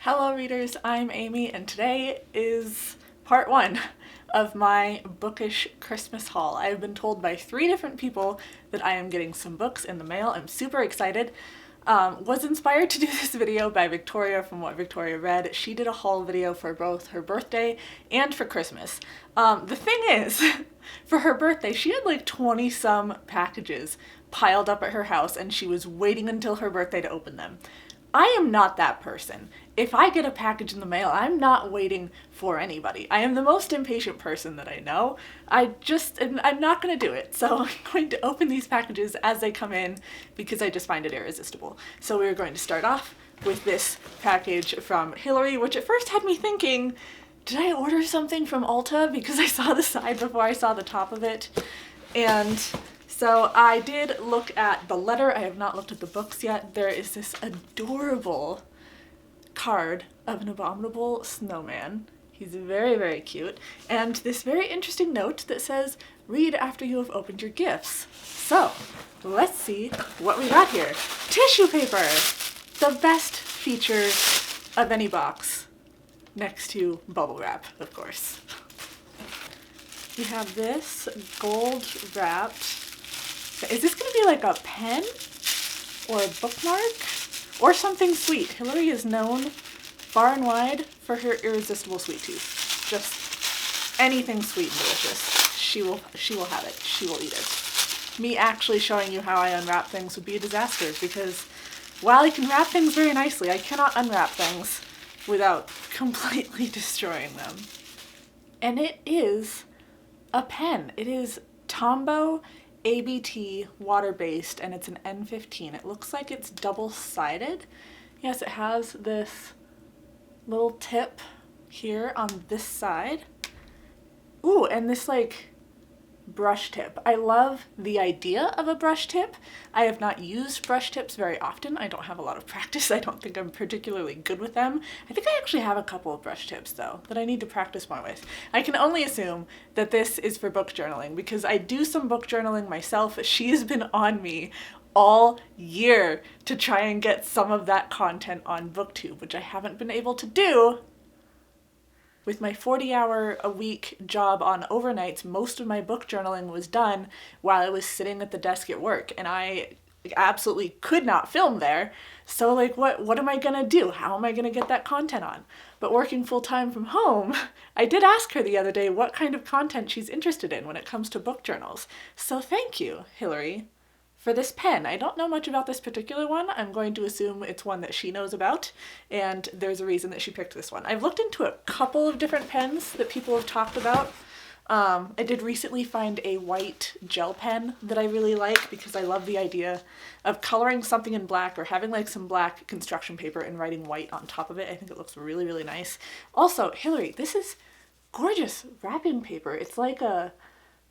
Hello readers, I'm Amy and today is part 1 of my bookish Christmas haul. I have been told by 3 different people that I am getting some books in the mail. I'm super excited. Was inspired to do this video by Victoria from What Victoria Read. She did a haul video for both her birthday and for Christmas. The thing is, for her birthday, she had like 20 some packages piled up at her house and she was waiting until her birthday to open them. I am not that person. If I get a package in the mail, I'm not waiting for anybody. I am the most impatient person that I know. I'm not going to do it. So I'm going to open these packages as they come in because I just find it irresistible. So we're going to start off with this package from Hilary, which at first had me thinking, did I order something from Ulta? Because I saw the side before I saw the top of it. And so I did look at the letter. I have not looked at the books yet. There is this adorable card of an abominable snowman. He's very, very cute. And this very interesting note that says, read after you have opened your gifts. So let's see what we got here. Tissue paper! The best feature of any box. Next to bubble wrap, of course. We have this gold wrapped. Is this going to be like a pen or a bookmark or something sweet? Hilary is known far and wide for her irresistible sweet tooth. Just anything sweet and delicious. She will have it. She will eat it. Me actually showing you how I unwrap things would be a disaster because while I can wrap things very nicely, I cannot unwrap things without completely destroying them. And it is a pen. It is Tombow ABT water-based and it's an N15. It looks like it's double-sided. Yes, it has this little tip here on this side. Ooh, and this like brush tip. I love the idea of a brush tip. I have not used brush tips very often. I don't have a lot of practice. I don't think I'm particularly good with them. I think I actually have a couple of brush tips though that I need to practice more with. I can only assume that this is for book journaling because I do some book journaling myself. She's been on me all year to try and get some of that content on BookTube, which I haven't been able to do. With my 40-hour-a-week job on overnights, most of my book journaling was done while I was sitting at the desk at work, and I absolutely could not film there. So like, what am I gonna do? How am I gonna get that content on? But working full-time from home, I did ask her the other day what kind of content she's interested in when it comes to book journals. So thank you, Hilary, for this pen. I don't know much about this particular one. I'm going to assume it's one that she knows about, and there's a reason that she picked this one. I've looked into a couple of different pens that people have talked about. I did recently find a white gel pen that I really like because I love the idea of coloring something in black or having like some black construction paper and writing white on top of it. I think it looks really, really nice. Also, Hilary, this is gorgeous wrapping paper. It's like a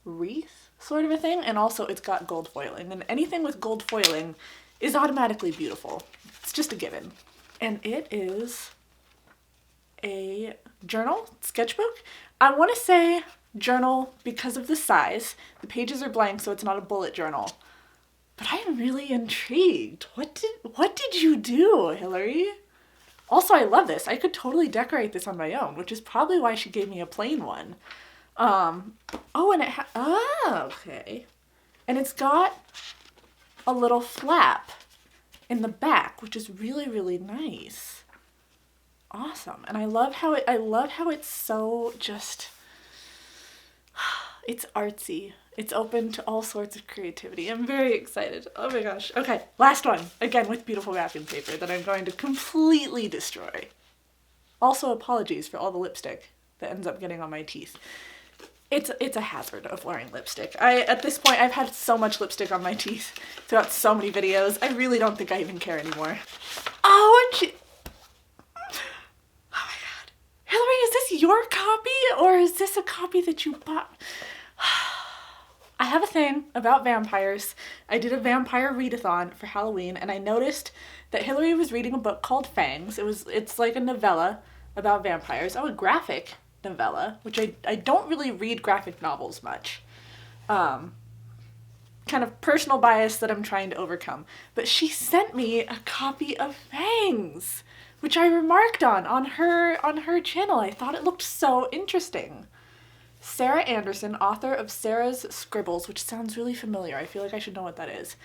wreath sort of a thing, and also it's got gold foiling, and anything with gold foiling is automatically beautiful. It's just a given. And it is a journal sketchbook. I want to say journal because of the size. The pages are blank, so it's not a bullet journal. But I am really intrigued. What did you do, Hilary? Also, I love this. I could totally decorate this on my own, which is probably why she gave me a plain one. Oh, and okay. And it's got a little flap in the back, which is really, really nice. Awesome. And I love how it's so just, it's artsy. It's open to all sorts of creativity. I'm very excited. Oh my gosh. Okay, last one. Again, with beautiful wrapping paper that I'm going to completely destroy. Also, apologies for all the lipstick that ends up getting on my teeth. It's a hazard of wearing lipstick. At this point, I've had so much lipstick on my teeth throughout so many videos. I really don't think I even care anymore. Oh, and oh my god. Hilary, is this your copy or is this a copy that you bought? I have a thing about vampires. I did a vampire readathon for Halloween and I noticed that Hilary was reading a book called Fangs. It's like a novella about vampires. Oh, a graphic novella, which I don't really read graphic novels much. Kind of personal bias that I'm trying to overcome. But she sent me a copy of Fangs, which I remarked on her channel. I thought it looked so interesting. Sarah Anderson, author of Sarah's Scribbles, which sounds really familiar. I feel like I should know what that is.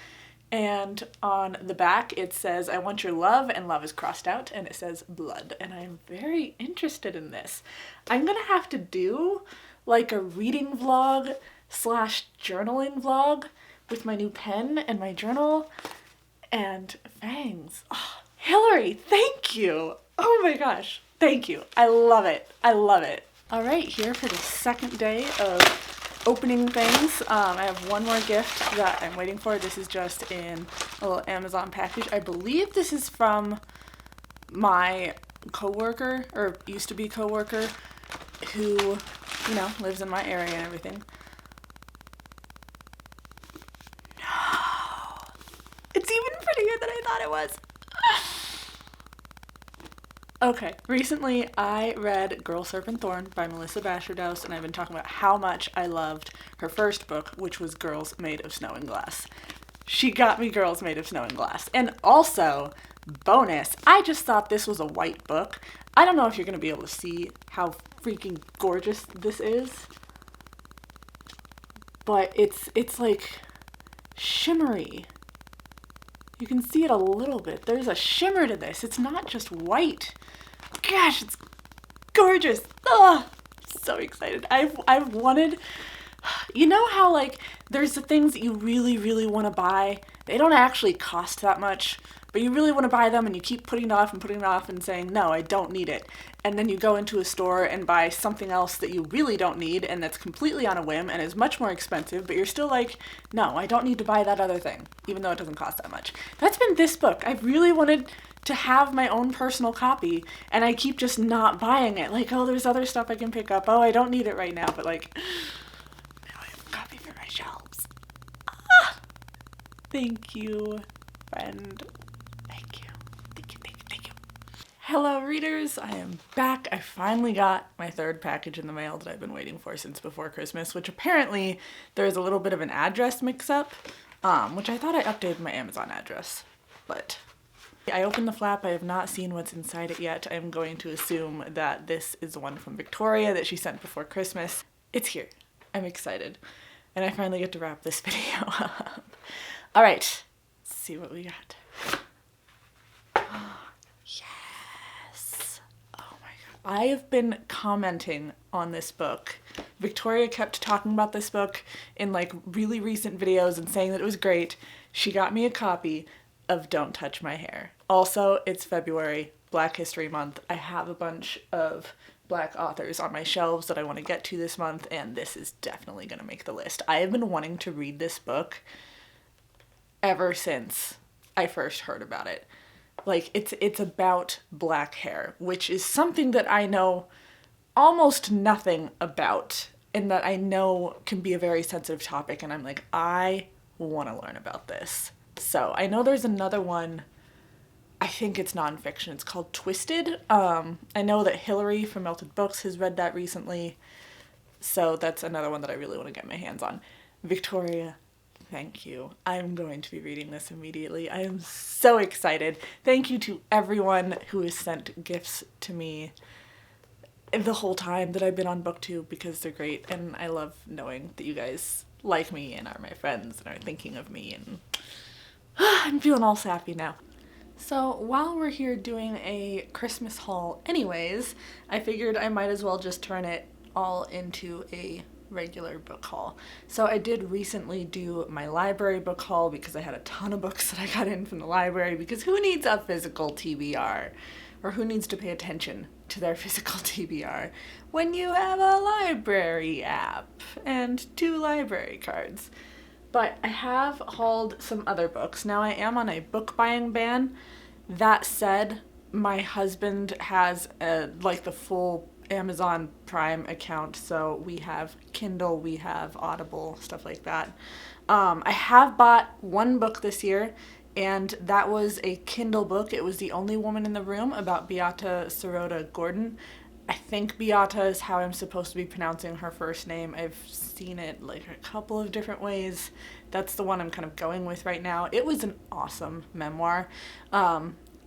And on the back it says, I want your love, and love is crossed out, and it says blood. And I'm very interested in this. I'm gonna have to do like a reading vlog / journaling vlog with my new pen and my journal and fangs. Oh, Hilary, thank you. Oh my gosh, thank you. I love it. I love it. All right, here for the second day of opening things. I have one more gift that I'm waiting for. This is just in a little Amazon package. I believe this is from my coworker, or used to be coworker, who, you know, lives in my area and everything. No! It's even prettier than I thought it was. Okay, recently I read Girl, Serpent, Thorn by Melissa Bashardouse, and I've been talking about how much I loved her first book, which was Girls Made of Snow and Glass. She got me Girls Made of Snow and Glass. And also, bonus, I just thought this was a white book. I don't know if you're going to be able to see how freaking gorgeous this is, but it's like shimmery. You can see it a little bit. There's a shimmer to this. It's not just white. Gosh, it's gorgeous. Oh, so excited. I've wanted, you know how like there's the things that you really, really want to buy. They don't actually cost that much, but you really want to buy them and you keep putting it off and saying, no, I don't need it. And then you go into a store and buy something else that you really don't need and that's completely on a whim and is much more expensive, but you're still like, no, I don't need to buy that other thing, even though it doesn't cost that much. That's been this book. I've really wanted to have my own personal copy, and I keep just not buying it. Like, oh, there's other stuff I can pick up. Oh, I don't need it right now, but like, now I have a copy for my shelves. Ah! Thank you, friend. Thank you. Thank you, thank you, thank you. Hello, readers. I am back. I finally got my third package in the mail that I've been waiting for since before Christmas, which apparently there's a little bit of an address mix-up, which I thought I updated my Amazon address, but I opened the flap. I have not seen what's inside it yet. I'm going to assume that this is the one from Victoria that she sent before Christmas. It's here. I'm excited. And I finally get to wrap this video up. All right, let's see what we got. Yes. Oh my God. I have been commenting on this book. Victoria kept talking about this book in like really recent videos and saying that it was great. She got me a copy of Don't Touch My Hair. Also, it's February, Black History Month. I have a bunch of Black authors on my shelves that I want to get to this month, and this is definitely going to make the list. I have been wanting to read this book ever since I first heard about it. Like, it's about black hair, which is something that I know almost nothing about, and that I know can be a very sensitive topic, and I'm like, I want to learn about this. So I know there's another one, I think it's nonfiction, it's called Twisted. I know that Hilary from Melted Books has read that recently, so that's another one that I really want to get my hands on. Victoria, thank you. I'm going to be reading this immediately. I am so excited. Thank you to everyone who has sent gifts to me the whole time that I've been on BookTube, because they're great, and I love knowing that you guys like me and are my friends and are thinking of me, and I'm feeling all sappy now. So while we're here doing a Christmas haul anyways, I figured I might as well just turn it all into a regular book haul. So I did recently do my library book haul because I had a ton of books that I got in from the library, because who needs a physical TBR? Or who needs to pay attention to their physical TBR when you have a library app and 2 library cards? But I have hauled some other books. Now I am on a book buying ban. That said, my husband has like the full Amazon Prime account, so we have Kindle, we have Audible, stuff like that. I have bought one book this year, and that was a Kindle book. It was The Only Woman in the Room, about Beata Sirota Gordon. I think Beata is how I'm supposed to be pronouncing her first name. I've seen it like a couple of different ways. That's the one I'm kind of going with right now. It was an awesome memoir.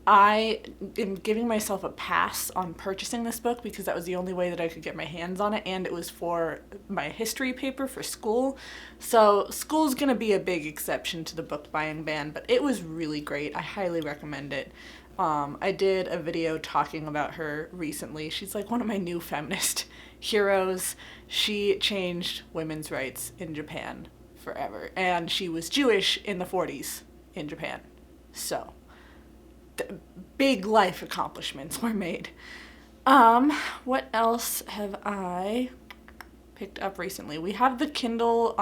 I am giving myself a pass on purchasing this book because that was the only way that I could get my hands on it, and it was for my history paper for school. So school's gonna be a big exception to the book buying ban, but it was really great. I highly recommend it. I did a video talking about her recently. She's like one of my new feminist heroes. She changed women's rights in Japan forever, and she was Jewish in the 40s in Japan. So big life accomplishments were made. What else have I picked up recently? We have the Kindle,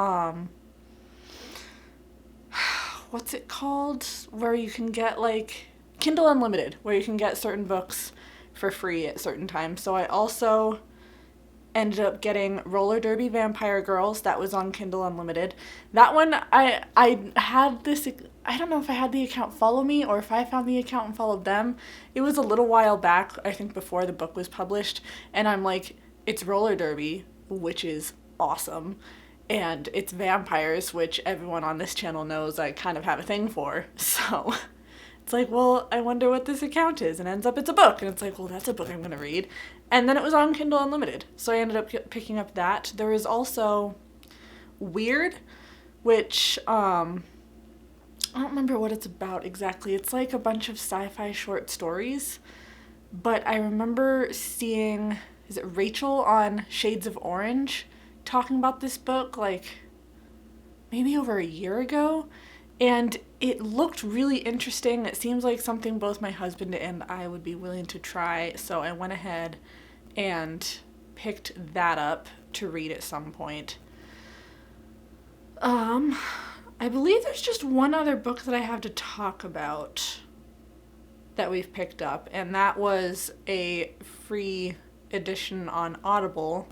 what's it called? Where you can get like Kindle Unlimited, where you can get certain books for free at certain times. So I also ended up getting Roller Derby Vampire Girls. That was on Kindle Unlimited. That one, I had this, I don't know if I had the account follow me or if I found the account and followed them. It was a little while back, I think before the book was published, and I'm like, it's roller derby, which is awesome, and it's vampires, which everyone on this channel knows I kind of have a thing for, so it's like, well, I wonder what this account is, and ends up it's a book, and it's like, well, that's a book I'm gonna read. And then it was on Kindle Unlimited, so I ended up picking up that. There is also Weird, which, I don't remember what it's about exactly. It's like a bunch of sci-fi short stories, but I remember seeing, is it Rachel on Shades of Orange talking about this book, like, maybe over a year ago, and it looked really interesting. It seems like something both my husband and I would be willing to try, so I went ahead and picked that up to read at some point. I believe there's just one other book that I have to talk about that we've picked up, and that was a free edition on Audible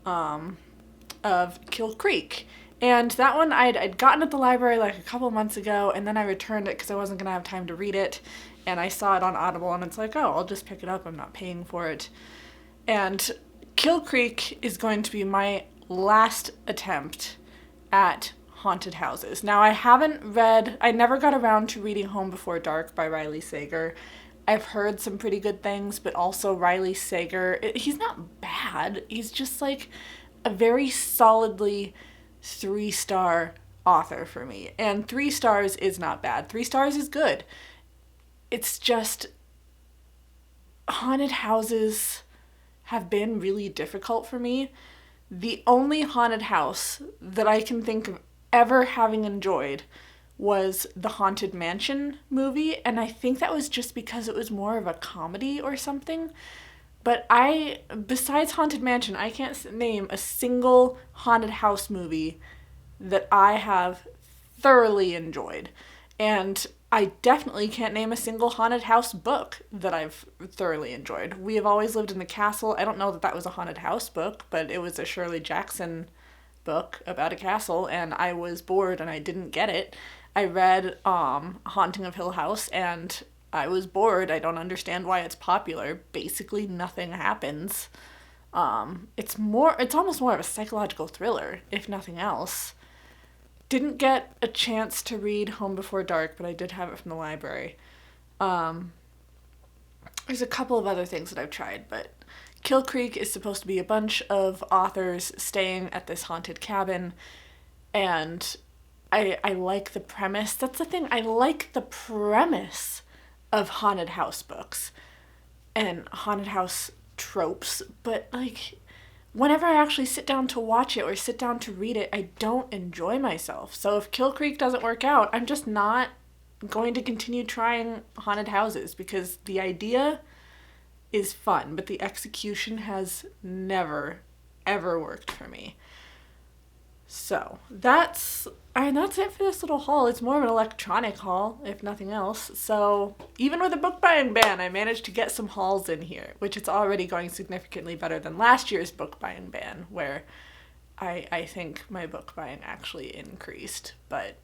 of Kill Creek. And that one I'd gotten at the library like a couple months ago, and then I returned it because I wasn't going to have time to read it, and I saw it on Audible, and it's like, oh, I'll just pick it up. I'm not paying for it. And Kill Creek is going to be my last attempt at haunted houses. Now, I never got around to reading Home Before Dark by Riley Sager. I've heard some pretty good things, but also Riley Sager, he's not bad. He's just like a very solidly 3-star author for me. And 3 stars is not bad. 3 stars is good. It's just haunted houses have been really difficult for me. The only haunted house that I can think of ever having enjoyed was the Haunted Mansion movie, and I think that was just because it was more of a comedy or something. But besides Haunted Mansion, I can't name a single haunted house movie that I have thoroughly enjoyed. And I definitely can't name a single haunted house book that I've thoroughly enjoyed. We Have Always Lived in the Castle. I don't know that that was a haunted house book, but it was a Shirley Jackson book about a castle, and I was bored and I didn't get it. I read Haunting of Hill House, and I was bored. I don't understand why it's popular. Basically, nothing happens. It's almost more of a psychological thriller, if nothing else. Didn't get a chance to read Home Before Dark, but I did have it from the library. There's a couple of other things that I've tried, but Kill Creek is supposed to be a bunch of authors staying at this haunted cabin, and I like the premise. That's the thing. I like the premise of haunted house books and haunted house tropes, but like whenever I actually sit down to watch it or sit down to read it, I don't enjoy myself. So if Kill Creek doesn't work out, I'm just not going to continue trying haunted houses because the idea is fun, but the execution has never, ever worked for me. So that's it for this little haul. It's more of an electronic haul, if nothing else. So even with a book buying ban, I managed to get some hauls in here, which is already going significantly better than last year's book buying ban, where I think my book buying actually increased, but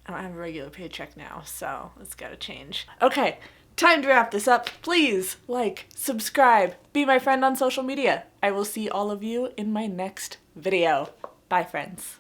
I don't have a regular paycheck now, so it's gotta change. Okay, time to wrap this up. Please like, subscribe, be my friend on social media. I will see all of you in my next video. Bye, friends.